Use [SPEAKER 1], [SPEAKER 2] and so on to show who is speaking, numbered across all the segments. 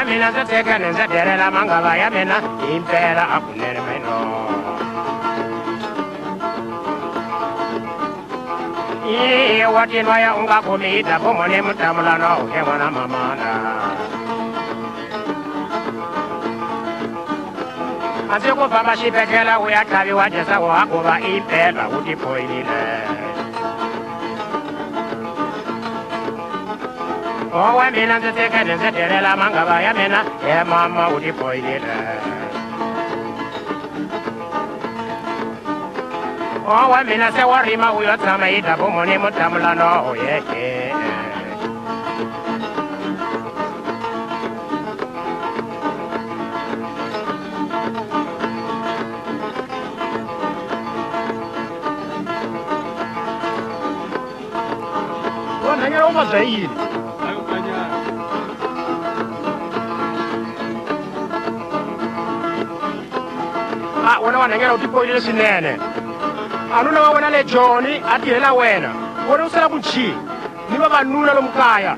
[SPEAKER 1] mina ndzi tshika ni ndzi delela mangava ya mina impela a kunene mino wa tinwa ya u nga khomi hi dabomo ni mutamulano u hengwa na mamana a ndzi ku famba xibedhlele u ya tlhaviwa jesaku hakuva impela u tipoyinile owe mina ndzi tshikeni ndzi delela mangava ya mina he mama u tipoyinile owe mina se wa rima u yo tshama hi dabomo ni mutamulano u yeke
[SPEAKER 2] nanyera u vabya yini wena wa nanyera u tipoyile swinene a nuna wa wena le joni a tirhela wena wena u sala ku chi ni vavanuna lomu kaya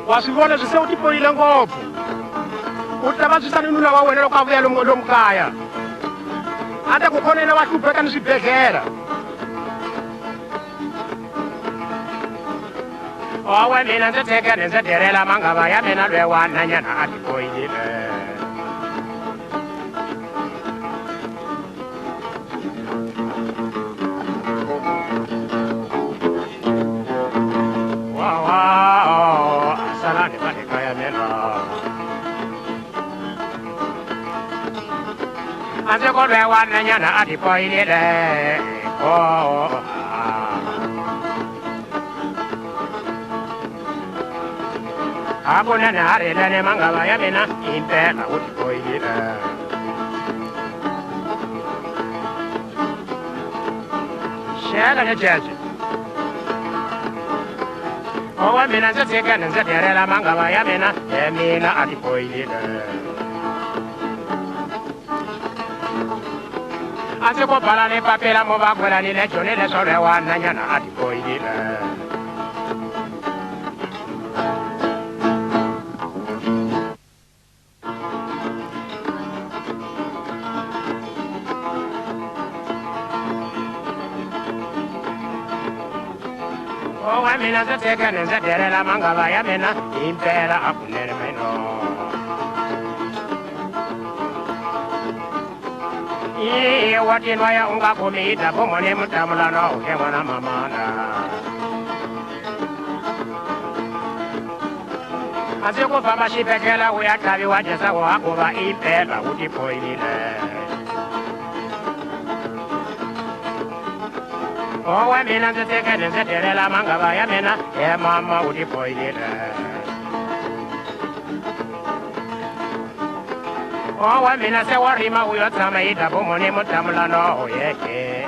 [SPEAKER 2] wa swi vona swi se u tipoyile ngopfu u ta vabyisa ni nuna wa wena loko a vuya lomu kaya a ta ku khonela wa hlupheka ni swibedhlele
[SPEAKER 1] owe mina ndzi tshikeni ndzi delela mangava ya mina lwe wa nanyana a tipoyile wawa asalani vatika ya mina a ndzi ko lwe wa nanyana a tipoyilile hakunene harilene mangava ya mina impela u tipoyile xela ni jeje owe mina ndzi tshikeni ndzi delela mangava ya mina he mina a tipoyile a ndzi ko bala ni papila mo va kwelanile joni leswo lwe wa nanyana a tipoyile owe mina ndzi tshikeni ndzi delela mangava ya mina impela a kunene mino wa tinwa ya u nga khomi hi dabomo ni mutamulano u hengwa na mamana a ndzi ku famba xibedhlele u ya tlhaviwa jesaku hakuva impela u tipoyinile owe mina ndzi tshikeni ndzi delela mangava ya mina he mama u tipoyinile owe mina se wa rima u yo tshama hi dabomo ni mutamulano u yeke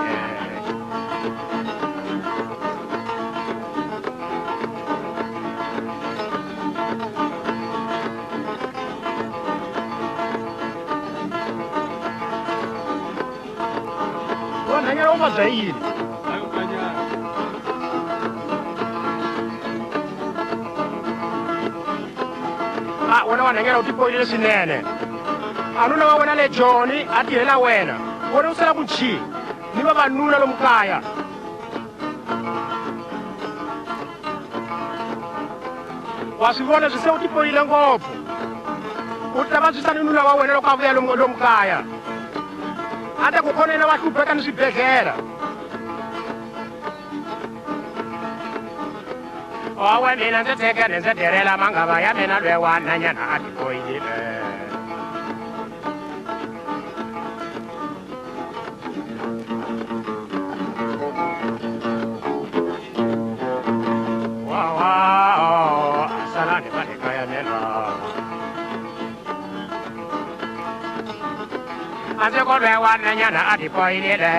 [SPEAKER 2] nanyera u vabya yini wena wa nanyera u tipoyile swinene a nuna wa wena le joni a tirhela wena wena u sala ku chi ni vavanuna lomu kaya wa swi vona swi se u tipoyile ngopfu u ta vabyisa ni nuna wa wena loko a vuya lomu kaya a ta ku khonela wa hlupheka ni swibedhlele
[SPEAKER 1] owe mina ndzi tshikeni ndzi delela mangava ya mina lwe wa nanyana a tipoyile wawa asalani vatika ya mina a ndzi ko lwe wa nanyana a tipoyilile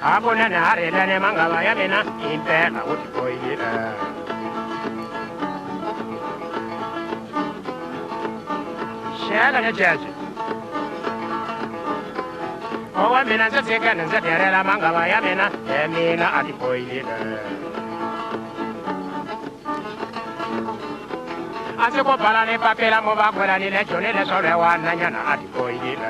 [SPEAKER 1] hakunene harilene mangava ya mina impela u tipoyile xela ni jeje owa mina ndzi tshika ndzi derela mangava ya mina mina a ti boyile a ndzi ko bala ni papila mo va kwela ni le joni leswo rewananyana a ti boyile